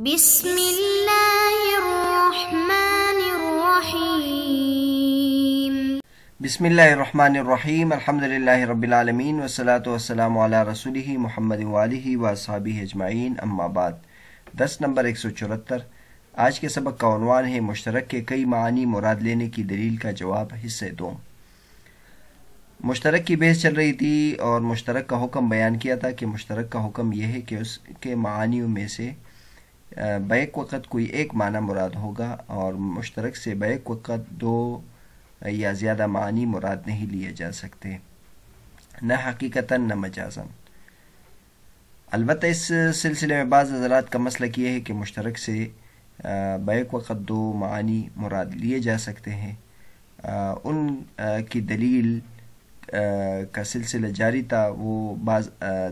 بسم اللہ الرحمن الرحیم بسم اللہ الرحمن الرحیم الحمدللہ رب العالمین والصلاة والسلام علی رسولہ محمد وآلہ واصحابہ اجمعین اما بعد۔ درس نمبر 174۔ آج کے سبق کا عنوان ہے مشترک کے کئی معانی مراد لینے کی دلیل کا جواب، حصہ 2۔ مشترک کی بحث چل رہی تھی اور مشترک کا حکم بیان کیا تھا کہ مشترک کا حکم یہ ہے کہ اس کے معانیوں میں سے بیک وقت کوئی ایک معنی مراد ہوگا، اور مشترک سے بیک وقت دو یا زیادہ معنی مراد نہیں لیے جا سکتے، نہ حقیقتاً نہ مجازاً۔ البتہ اس سلسلے میں بعض حضرات کا مسلک یہ ہے کہ مشترک سے بیک وقت دو معنی مراد لیے جا سکتے ہیں۔ ان کی دلیل کا سلسلہ جاری تھا، وہ بعض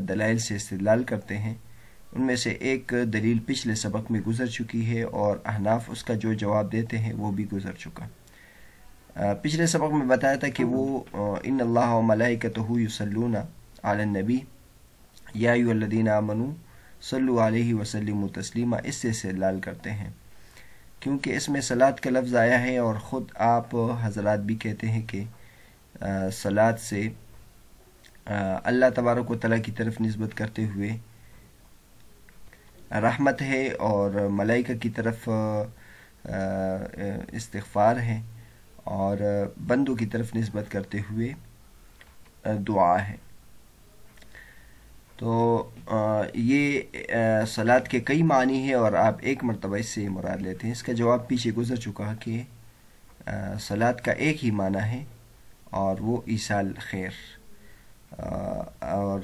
دلائل سے استدلال کرتے ہیں۔ ان میں سے ایک دلیل پچھلے سبق میں گزر چکی ہے اور احناف اس کا جو جواب دیتے ہیں وہ بھی گزر چکا۔ پچھلے سبق میں بتایا تھا کہ وہ ان اللہ و ملائکتہ یصلون علی النبی یا ایھا الذین آمنوا صلوا علیہ وسلموا تسلیما، اس سے استدلال کرتے ہیں کیونکہ اس میں صلاۃ کا لفظ آیا ہے، اور خود آپ حضرات بھی کہتے ہیں کہ صلاۃ سے اللہ تبارک و تعالیٰ کی طرف نسبت کرتے ہوئے رحمت ہے، اور ملائکہ کی طرف استغفار ہے، اور بندوں کی طرف نسبت کرتے ہوئے دعا ہے۔ تو یہ صلاۃ کے کئی معنی ہیں اور آپ ایک مرتبہ اس سے مراد لیتے ہیں۔ اس کا جواب پیچھے گزر چکا کہ صلاۃ کا ایک ہی معنی ہے اور وہ ایصال خیر، اور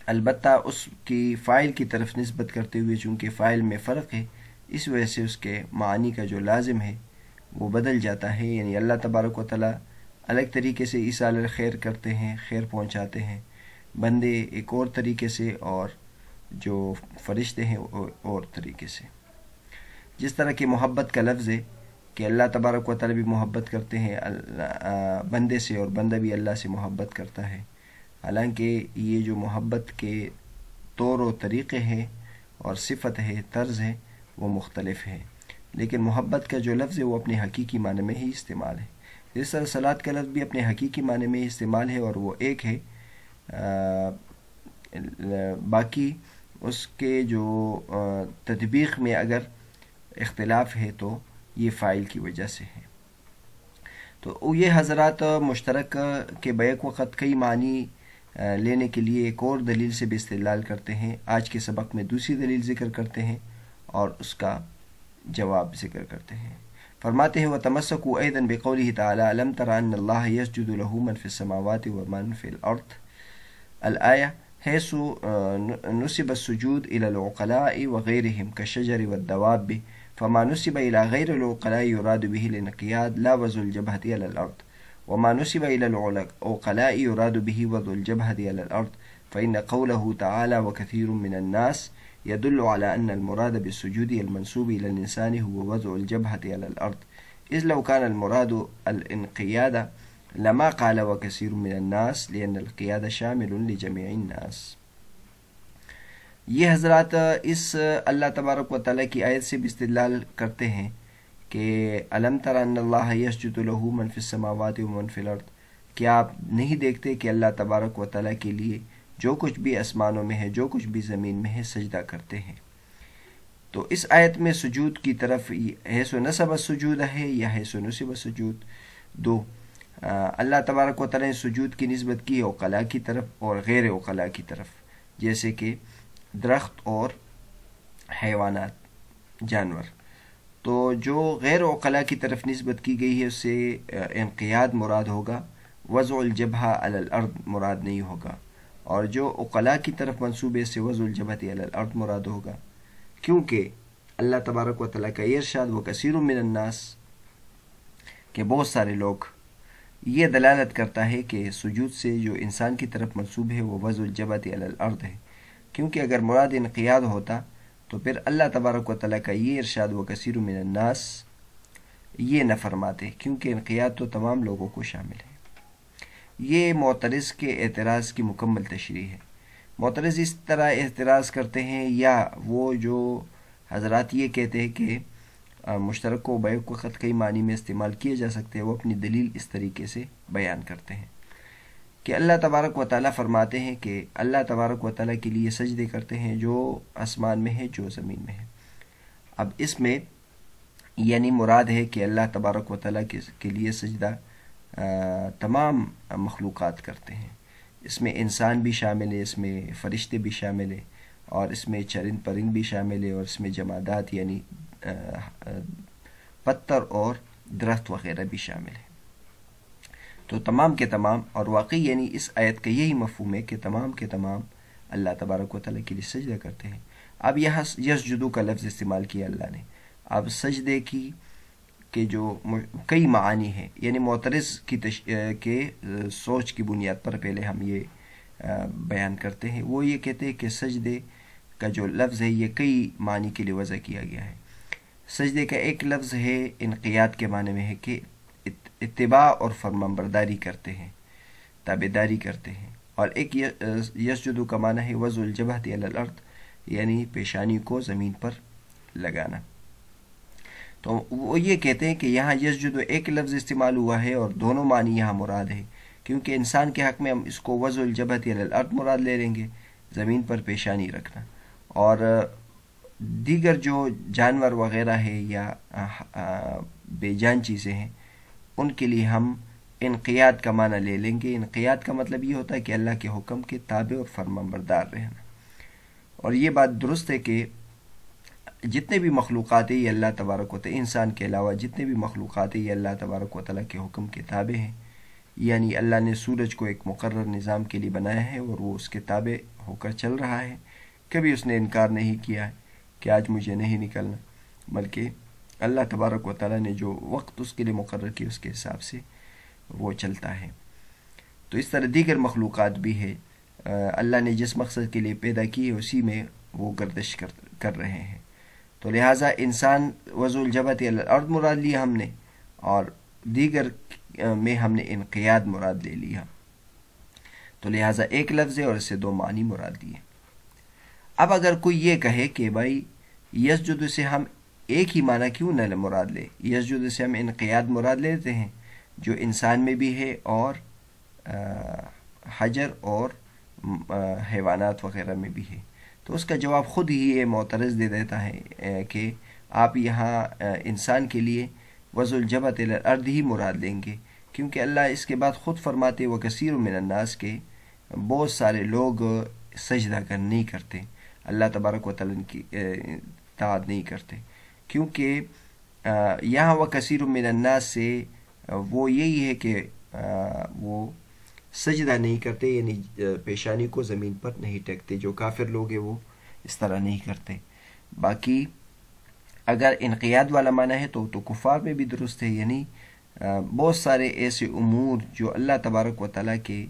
البتہ اس کی فاعل کی طرف نسبت کرتے ہوئے چونکہ فاعل میں فرق ہے، اس وجہ سے اس کے معنی کا جو لازم ہے وہ بدل جاتا ہے، یعنی اللہ تبارک و تعالیٰ الگ طریقے سے ایصال خیر کرتے ہیں، خیر پہنچاتے ہیں، بندے ایک اور طریقے سے، اور جو فرشتے ہیں اور طریقے سے۔ جس طرح کہ محبت کا لفظ ہے کہ اللہ تبارک و تعالیٰ بھی محبت کرتے ہیں بندے سے، اور بندہ بھی اللہ سے محبت کرتا ہے، حالانکہ یہ جو محبت کے طور و طریقے ہیں اور صفت ہے، طرز ہے، وہ مختلف ہے، لیکن محبت کا جو لفظ ہے وہ اپنے حقیقی معنی میں ہی استعمال ہے۔ اس طرح صلاۃ کا لفظ بھی اپنے حقیقی معنی میں ہی استعمال ہے اور وہ ایک ہے، باقی اس کے جو تطبیق میں اگر اختلاف ہے تو یہ فاعل کی وجہ سے ہے۔ تو یہ حضرات مشترک کے بیک وقت کئی معنی لینے کے لیے ایک اور دلیل سے بھی استدلال کرتے ہیں۔ آج کے سبق میں دوسری دلیل ذکر کرتے ہیں اور اس کا جواب ذکر کرتے ہیں۔ فرماتے ہیں وَتَمَسَّكُوا أَيْضًا بِقَوْلِهِ تَعَالَىٰ أَلَمْ تَرَ أَنَّ اللَّهَ يَسْجُدُ لَهُ مَنْ فِي السَّمَاوَاتِ وَمَنْ فِي الْأَرْضِ الآية، حيث نسب السجود إلى العقلاء وغيرهم كالشجر والدواب، فما نسب إلى غير العقلاء يراد به الانقياد لا وضع الجبهة على الأرض، وما نسب إلى العقلاء يراد به وضع الجبهة على الأرض، فإن قوله تعالى وكثير من الناس يدل على أن المراد بالسجود المنسوب إلى الإنسان هو وضع الجبهة على الأرض، إذ لو كان المراد الانقياد لما قال وكثير من الناس لأن القياد شامل لجميع الناس۔ یہ حضرات اس اللہ تبارک و تعالیٰ کی آیت سے بھی استدلال کرتے ہیں کہ الم تر ان اللہ یسجد لہ من فی السماوات ومن فی الارض، کیا آپ نہیں دیکھتے کہ اللہ تبارک و تعالیٰ کے لیے جو کچھ بھی آسمانوں میں ہے، جو کچھ بھی زمین میں ہے، سجدہ کرتے ہیں۔ تو اس آیت میں سجود کی طرف حیث نسب السجود ہے یا حیث نسب السجود، دو اللہ تبارک و تعالیٰ نے سجود کی نسبت کی عقلاء کی طرف اور غیر عقلاء کی طرف، جیسے کہ درخت اور حیوانات، جانور۔ تو جو غیر عقلاء کی طرف نسبت کی گئی ہے اس سے انقیاد مراد ہوگا، وضع الجبہہ علی الارض مراد نہیں ہوگا، اور جو عقلاء کی طرف منسوب ہے اس سے وضع الجبہۃ علی الارض مراد ہوگا، کیونکہ اللہ تبارک و تعالیٰ کا یہ ارشاد وکثیر من الناس کہ بہت سارے لوگ، یہ دلالت کرتا ہے کہ سجود سے جو انسان کی طرف منسوب ہے وہ وضع الجبہۃ علی الارض ہے، کیونکہ اگر مراد انقیاد ہوتا تو پھر اللہ تبارک و تعالیٰ کا یہ ارشاد وکثیر من الناس یہ نہ فرماتے، کیونکہ انقیاد تو تمام لوگوں کو شامل ہے۔ یہ معترض کے اعتراض کی مکمل تشریح ہے۔ معترض اس طرح اعتراض کرتے ہیں، یا وہ جو حضرات یہ کہتے ہیں کہ مشترک و بیک وقت کئی معنی میں استعمال کیے جا سکتے ہیں، وہ اپنی دلیل اس طریقے سے بیان کرتے ہیں کہ اللہ تبارک و تعالیٰ فرماتے ہیں کہ اللہ تبارک و تعالیٰ کے لیے سجدے کرتے ہیں جو آسمان میں ہے، جو زمین میں ہے۔ اب اس میں یعنی مراد ہے کہ اللہ تبارک و تعالیٰ کے لیے سجدہ تمام مخلوقات کرتے ہیں، اس میں انسان بھی شامل ہے، اس میں فرشتے بھی شامل ہیں، اور اس میں چرند پرند بھی شامل ہے، اور اس میں جمادات یعنی پتھر اور درخت وغیرہ بھی شامل ہے۔ تو تمام کے تمام، اور واقعی یعنی اس آیت کا یہی مفہوم ہے کہ تمام کے تمام اللہ تبارک و تعالیٰ کے لیے سجدہ کرتے ہیں۔ اب یہاں یسجدو کا لفظ استعمال کیا اللہ نے۔ اب سجدے کی کہ جو کئی معانی ہیں، یعنی معترض کے سوچ کی بنیاد پر پہلے ہم یہ بیان کرتے ہیں۔ وہ یہ کہتے ہیں کہ سجدے کا جو لفظ ہے یہ کئی معنی کے لیے وضع کیا گیا ہے۔ سجدے کا ایک لفظ ہے انقیاد کے معنی میں ہے کہ اتباع اور فرمانبرداری کرتے ہیں، تابعداری کرتے ہیں، اور ایک یسجدو کا معنی ہے وضع الجبہۃ علی الارض، یعنی پیشانی کو زمین پر لگانا۔ تو وہ یہ کہتے ہیں کہ یہاں یسجدو ایک لفظ استعمال ہوا ہے اور دونوں معنی یہاں مراد ہے، کیونکہ انسان کے حق میں ہم اس کو وضع الجبہۃ علی الارض مراد لے لیں گے، زمین پر پیشانی رکھنا، اور دیگر جو جانور وغیرہ ہے یا بے جان چیزیں ہیں ان کے لیے ہم انقیاد کا معنی لے لیں گے۔ انقیاد کا مطلب یہ ہوتا ہے کہ اللہ کے حکم کے تابع اور فرمانبردار رہنا، اور یہ بات درست ہے کہ جتنے بھی مخلوقات ہیں یہ اللہ تبارک و تعالیٰ، انسان کے علاوہ جتنے بھی مخلوقات ہیں یہ اللہ تبارک و تعالیٰ کے حکم کے تابع ہیں، یعنی اللہ نے سورج کو ایک مقرر نظام کے لیے بنایا ہے اور وہ اس کے تابع ہو کر چل رہا ہے۔ کبھی اس نے انکار نہیں کیا ہے کہ آج مجھے نہیں نکلنا، بلکہ اللہ تبارک و تعالیٰ نے جو وقت اس کے لیے مقرر کیا اس کے حساب سے وہ چلتا ہے۔ تو اس طرح دیگر مخلوقات بھی ہے، اللہ نے جس مقصد کے لیے پیدا کی ہے اسی میں وہ گردش کر رہے ہیں۔ تو لہٰذا انسان وضع الجبہۃ علی الارض مراد لیا ہم نے، اور دیگر میں ہم نے انقیاد مراد لے لیا، تو لہٰذا ایک لفظ ہے اور اس سے دو معنی مراد لیے۔ اب اگر کوئی یہ کہے کہ بھائی یسجد سے ہم ایک ہی معنی کیوں نہ مراد لے، یسجد سے ہم انقیاد مراد لیتے ہیں جو انسان میں بھی ہے اور حجر اور حیوانات وغیرہ میں بھی ہے، تو اس کا جواب خود ہی یہ معترض دے دیتا ہے کہ آپ یہاں انسان کے لیے وضع الجبہۃ علی الارض ہی مراد لیں گے، کیونکہ اللہ اس کے بعد خود فرماتے وکثیر من الناس کے بہت سارے لوگ سجدہ نہیں کرتے، اللہ تبارک و تعالیٰ کی اطاعت نہیں کرتے، کیونکہ یہاں وکثیر من الناس سے وہ یہی ہے کہ وہ سجدہ نہیں کرتے، یعنی پیشانی کو زمین پر نہیں ٹیکتے، جو کافر لوگ ہیں وہ اس طرح نہیں کرتے۔ باقی اگر انقیاد والا معنی ہے تو کفار میں بھی درست ہے، یعنی بہت سارے ایسے امور جو اللہ تبارک و تعالیٰ کے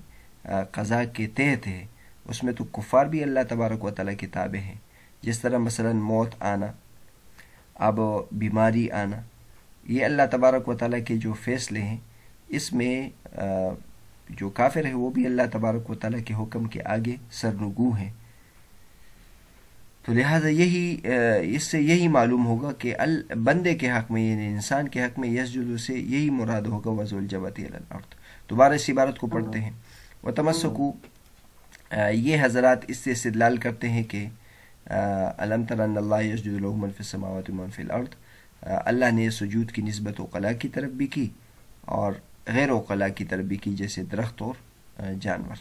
قضاء کے تحت ہے اس میں تو کفار بھی اللہ تبارک و تعالیٰ کے تابع ہیں، جس طرح مثلا موت آنا، اب بیماری آنا، یہ اللہ تبارک و تعالیٰ کے جو فیصلے ہیں اس میں جو کافر ہے وہ بھی اللہ تبارک و تعالیٰ کے حکم کے آگے سرنگو ہیں۔ تو لہٰذا اس سے یہی معلوم ہوگا کہ بندے کے حق میں یعنی انسان کے حق میں یسجد سے یہی مراد ہوگا وضع الجبہۃ علی الارض۔ دوبارہ اس عبارت کو پڑھتے ہیں، وتمسکوا، یہ حضرات اس سے استدلال کرتے ہیں کہ الم تر ان اللہ یسجد لہ من فی السماوات و من فی الارض، اللہ نے سجود کی نسبت عقلاء کی طرف بھی کی اور غیر عقلاء کی طرف بھی کی، جیسے درخت اور جانور۔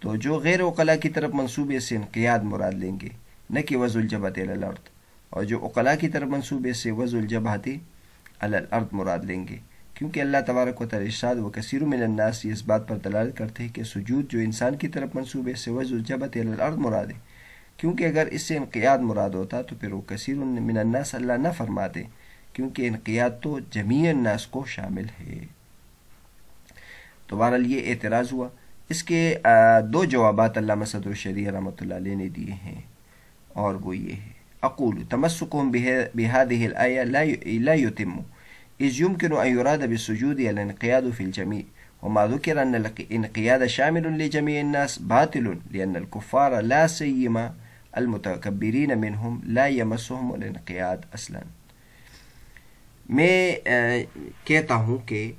تو جو غیر عقلاء کی طرف منسوب ہے سے انقیاد مراد لیں گے، نہ کہ وضع الجبہۃ علی الارض، اور جو عقلاء کی طرف منسوب ہے سے وضع الجبہۃ علی الارض مراد لیں گے، کیونکہ اللہ تبارک و تعالیٰ ارشاد وکثیر من الناس اس بات پر دلالت کرتے ہیں کہ سجود جو انسان کی طرف منسوب ہے سے وضع الجبہۃ علی الارض مراد ہے، کیونکہ اگر اس سے انقیاد مراد ہوتا تو پھر وہ کثیر من الناس اللہ نہ فرماتے، کیونکہ انقیاد تو جمیع الناس کو شامل ہے۔ تو بہرحال یہ اعتراض ہوا۔ اس کے دو جوابات علامہ صدر الشریعہ رحمۃ اللہ علیہ نے دیے ہیں، اور وہ یہ ہے: اقول تمسکهم بهذه الآية لا يتم إذ يمكن أن يراد بالسجود الانقياد في الجميع وما ذكر أن الانقياد شامل لجميع الناس باطل لأن الكفار لا سيما المتكبرین منہم لا یمسہم الانقیاد اصلا. میں کہتا ہوں کہ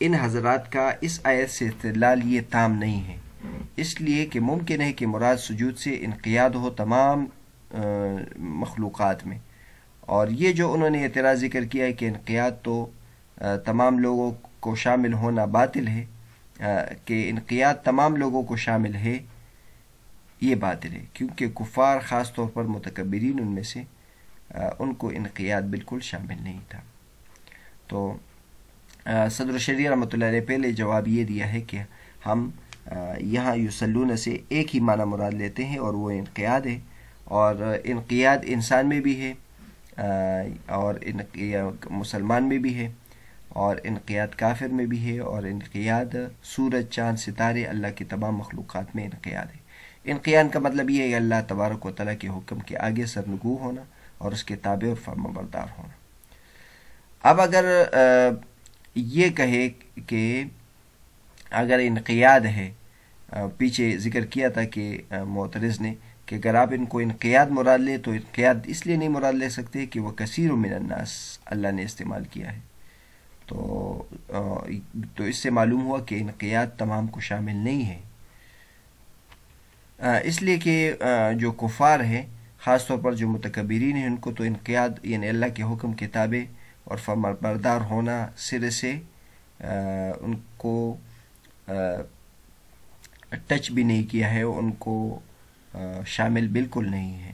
ان حضرات کا اس آیت سے استدلال یہ تام نہیں ہے، اس لیے کہ ممکن ہے کہ مراد سجود سے انقیاد ہو تمام مخلوقات میں، اور یہ جو انہوں نے اعتراض ذکر کیا ہے کہ انقیاد تو تمام لوگوں کو شامل ہونا باطل ہے، کہ انقیاد تمام لوگوں کو شامل ہے، یہ باطل ہے، کیونکہ کفار خاص طور پر متکبرین ان میں سے ان کو انقیاد بالکل شامل نہیں تھا. تو صدر شریعہ رحمۃ اللہ علیہ پہلے جواب یہ دیا ہے کہ ہم یہاں یصلون سے ایک ہی معنی مراد لیتے ہیں اور وہ انقیاد ہے، اور انقیاد انسان میں بھی ہے اور مسلمان میں بھی ہے، اور انقیاد کافر میں بھی ہے، اور انقیاد سورج چاند ستارے اللہ کی تمام مخلوقات میں انقیاد ہے. انقیاد کا مطلب یہ ہے کہ اللہ تبارک و تعالیٰ کے حکم کے آگے سرنگو ہونا اور اس کے تابع اور فرما بردار ہونا. اب اگر یہ کہے کہ اگر انقیاد ہے، پیچھے ذکر کیا تھا کہ معترض نے کہ اگر آپ ان کو انقیاد مراد لے تو انقیاد اس لیے نہیں مراد لے سکتے کہ وہ کثیر من الناس اللہ نے استعمال کیا ہے، تو اس سے معلوم ہوا کہ انقیاد تمام کو شامل نہیں ہے، اس لیے کہ جو کفار ہیں خاص طور پر جو متکبرین ہیں ان کو تو انقیاد یعنی اللہ کے حکم کے تابع اور فرما بردار ہونا سرے سے ان کو ٹچ بھی نہیں کیا ہے، ان کو شامل بالکل نہیں ہے.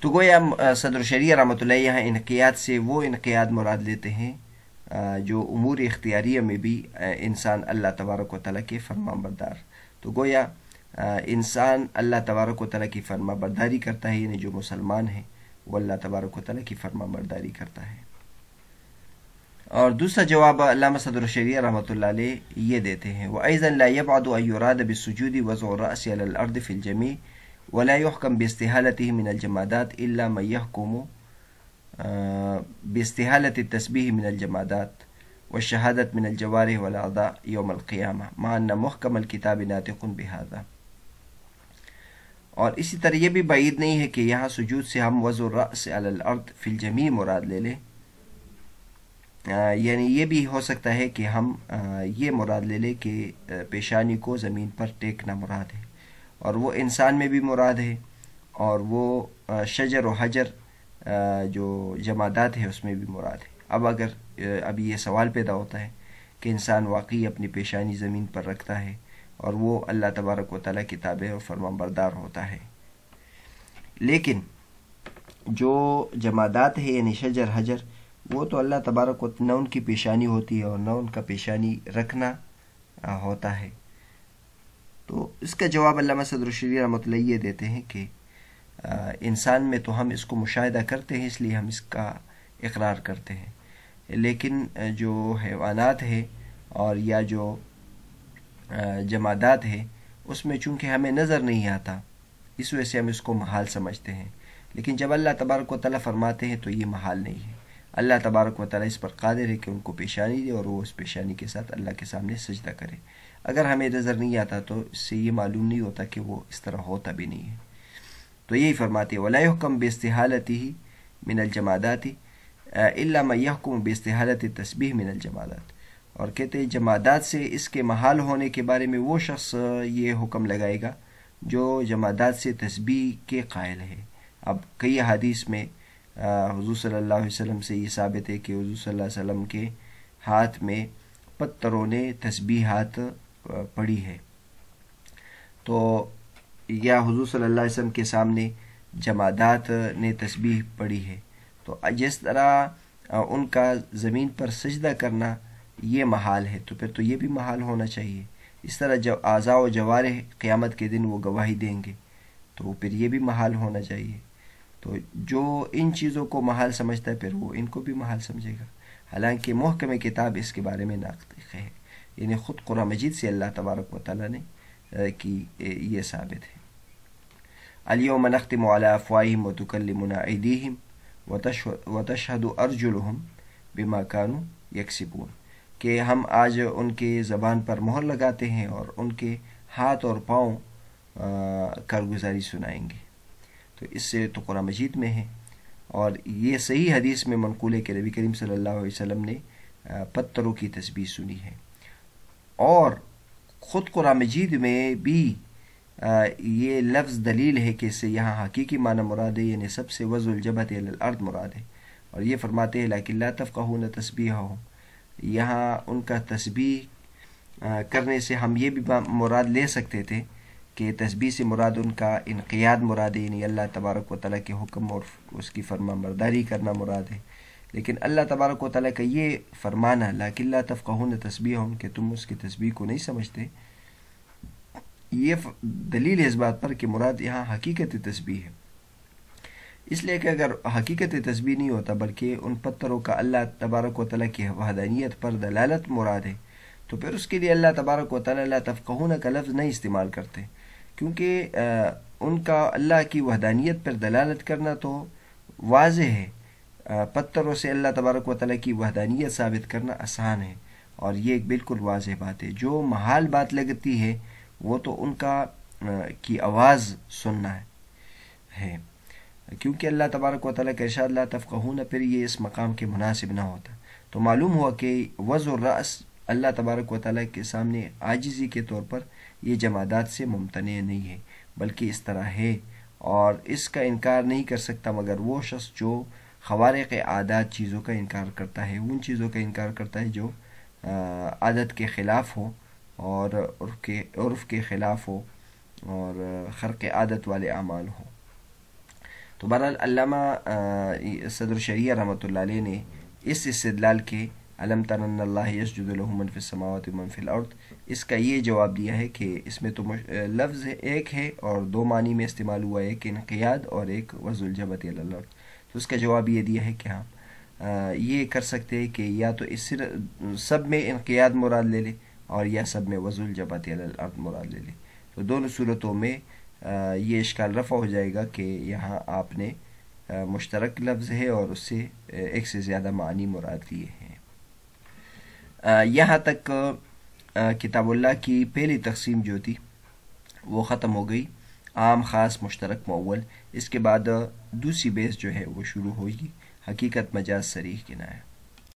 تو گویا صدر شریعہ رحمۃ اللہ یہاں انقیاد سے وہ انقیاد مراد لیتے ہیں جو امور اختیاریہ میں بھی انسان اللہ تبارک و تعالیٰ کے فرما بردار. تو گویا انسان اللہ تبارک و تعالیٰ کی فرما برداری کرتا ہے، یعنی جو مسلمان ہے وہ اللہ تبارک و تعالیٰ کی فرما برداری کرتا ہے. اور دوسرا جواب علامہ صدر الشریعہ رحمۃ اللہ علیہ یہ دیتے ہیں وَأَيْضًا لَا يَبْعَدُ أَن يُرَادَ بِالسُّجُودِ وَضْعُ الرَّأْسِ عَلَى الْأَرْضِ فِي الْجَمِيعِ وَلَا يُحْكَمْ بِاسْتِحَالَتِهِ مِنَ الْجَمَادَاتِ إِلَّا مَن يَحْكُمُ بِاسْتِحَالَةِ التَّسْبِيحِ مِنَ الْجَمَادَاتِ وَالشَّهَادَةِ مِنَ الْجَوَارِحِ وَالْأَعْضَاءِ يَوْمَ الْقِيَامَةِ مَعَ أَنَّ مُحْكَمَ الْكِتَابِ نَاطِقٌ بِهَذَا. اور اسی طرح یہ بھی بعید نہیں ہے کہ یہاں سجود سے ہم وضع الرأس علی الارض فی الجمیع مراد لے لیں، یعنی یہ بھی ہو سکتا ہے کہ ہم یہ مراد لے لیں کہ پیشانی کو زمین پر ٹیکنا مراد ہے، اور وہ انسان میں بھی مراد ہے، اور وہ شجر و حجر جو جمادات ہے اس میں بھی مراد ہے. اب یہ سوال پیدا ہوتا ہے کہ انسان واقعی اپنی پیشانی زمین پر رکھتا ہے اور وہ اللہ تبارک و تعالیٰ کی تابع اور فرما بردار ہوتا ہے، لیکن جو جمادات ہے یعنی شجر حجر وہ تو اللہ تبارک و نہ ان کی پیشانی ہوتی ہے اور نہ ان کا پیشانی رکھنا ہوتا ہے. تو اس کا جواب علامہ صدر الشریعہ رحمۃ اللہ یہ دیتے ہیں کہ انسان میں تو ہم اس کو مشاہدہ کرتے ہیں اس لیے ہم اس کا اقرار کرتے ہیں، لیکن جو حیوانات ہیں اور یا جو جمادات ہے اس میں چونکہ ہمیں نظر نہیں آتا اس وجہ سے ہم اس کو محال سمجھتے ہیں، لیکن جب اللہ تبارک و تعالیٰ فرماتے ہیں تو یہ محال نہیں ہے. اللہ تبارک و تعالیٰ اس پر قادر ہے کہ ان کو پیشانی دے اور وہ اس پیشانی کے ساتھ اللہ کے سامنے سجدہ کرے. اگر ہمیں نظر نہیں آتا تو اس سے یہ معلوم نہیں ہوتا کہ وہ اس طرح ہوتا بھی نہیں ہے. تو یہی فرماتے ہیں وَلَا يُحْكَمْ بِاسْتِحَالَتِهِ مِنَ الْجَمَادَاتِ إِلَّا مَن يَحْكُمُ بِاسْتِحَالَةِ التَّسْبِيحِ مِنَ الْجَمَادَاتِ. اور کہتے ہیں جمادات سے اس کے محال ہونے کے بارے میں وہ شخص یہ حکم لگائے گا جو جمادات سے تسبیح کے قائل ہے. اب کئی حدیث میں حضور صلی اللہ علیہ وسلم سے یہ ثابت ہے کہ حضور صلی اللہ علیہ وسلم کے ہاتھ میں پتھروں نے تسبیحات پڑھی ہے، تو یا حضور صلی اللہ علیہ وسلم کے سامنے جمادات نے تسبیح پڑھی ہے. تو جس طرح ان کا زمین پر سجدہ کرنا یہ محال ہے تو پھر تو یہ بھی محال ہونا چاہیے. اس طرح جب اعضاء و جوارح قیامت کے دن وہ گواہی دیں گے تو پھر یہ بھی محال ہونا چاہیے. تو جو ان چیزوں کو محال سمجھتا ہے پھر وہ ان کو بھی محال سمجھے گا، حالانکہ محکم کتاب اس کے بارے میں ناطق ہے، یعنی خود قرآن مجید سے اللہ تبارک و تعالیٰ نے کی یہ ثابت ہے. الیوم نختم علی افواہہم وتکلمنا ایدیہم وتشہد ارجلہم بما کانوا یکسبون. کہ ہم آج ان کے زبان پر مہر لگاتے ہیں اور ان کے ہاتھ اور پاؤں کارگزاری سنائیں گے. تو اس سے تو قرآن مجید میں ہے، اور یہ صحیح حدیث میں منقول ہے کہ نبی کریم صلی اللہ علیہ وسلم نے پتھروں کی تسبیح سنی ہے. اور خود قرآن مجید میں بھی یہ لفظ دلیل ہے کہ اس سے یہاں حقیقی معنی مراد ہے، یعنی سب سے وضع الجبہۃ الی الارض مراد ہے. اور یہ فرماتے ہیں لیکن لا تفقہون تسبیحہم، یہاں ان کا تسبیح کرنے سے ہم یہ بھی مراد لے سکتے تھے کہ تسبیح سے مراد ان کا انقیاد مراد ہے، یعنی اللہ تبارک و تعالیٰ کے حکم اور اس کی فرما برداری کرنا مراد ہے. لیکن اللہ تبارک و تعالیٰ کا یہ فرمانا لیکن لا تفقہون تسبیحہم کہ تم اس کی تسبیح کو نہیں سمجھتے، یہ دلیل ہے اس بات پر کہ مراد یہاں حقیقت تسبیح ہے. اس لیے کہ اگر حقیقت تسبیح نہیں ہوتا بلکہ ان پتھروں کا اللہ تبارک و تعالیٰ کی وحدانیت پر دلالت مراد ہے، تو پھر اس کے لیے اللہ تبارک و تعالیٰ لا تفقہون کا لفظ نہیں استعمال کرتے، کیونکہ ان کا اللہ کی وحدانیت پر دلالت کرنا تو واضح ہے. پتھروں سے اللہ تبارک و تعالیٰ کی وحدانیت ثابت کرنا آسان ہے، اور یہ ایک بالکل واضح بات ہے. جو محال بات لگتی ہے وہ تو ان کی آواز سننا ہے، کیونکہ اللہ تبارک و تعالیٰ کا ارشاد لا تفقہون، پھر یہ اس مقام کے مناسب نہ ہوتا. تو معلوم ہوا کہ وضع الرأس اللہ تبارک و تعالیٰ کے سامنے عاجزی کے طور پر یہ جمادات سے ممتنع نہیں ہے، بلکہ اس طرح ہے، اور اس کا انکار نہیں کر سکتا مگر وہ شخص جو خوارق عادات چیزوں کا انکار کرتا ہے، ان چیزوں کا انکار کرتا ہے جو عادت کے خلاف ہو اور عرف کے خلاف ہو اور خرق عادت والے اعمال ہوں. تو بہرحال علامہ صدر شریعہ رحمۃ اللہ علیہ نے اس استدلال کے علم تر ان اللہ یسجد لہ من فی السماوات ومن فی الارض، اس کا یہ جواب دیا ہے کہ اس میں تو لفظ ایک ہے اور دو معنی میں استعمال ہوا ہے، ایک انقیاد اور ایک وضع الجبہۃ الی الارض. تو اس کا جواب یہ دیا ہے کہ ہاں یہ کر سکتے ہیں کہ یا تو اس سب میں انقیاد مراد لے لے اور یا سب میں وضع الجبہۃ الی الارض مراد لے لے. تو دونوں صورتوں میں یہ اشکال رفع ہو جائے گا کہ یہاں آپ نے مشترک لفظ ہے اور اس سے ایک سے زیادہ معنی مراد لیے ہیں. یہاں تک کتاب اللہ کی پہلی تقسیم جو تھی وہ ختم ہو گئی، عام خاص مشترک مؤول. اس کے بعد دوسری بیس جو ہے وہ شروع ہوگی، حقیقت مجاز صریح کنایہ.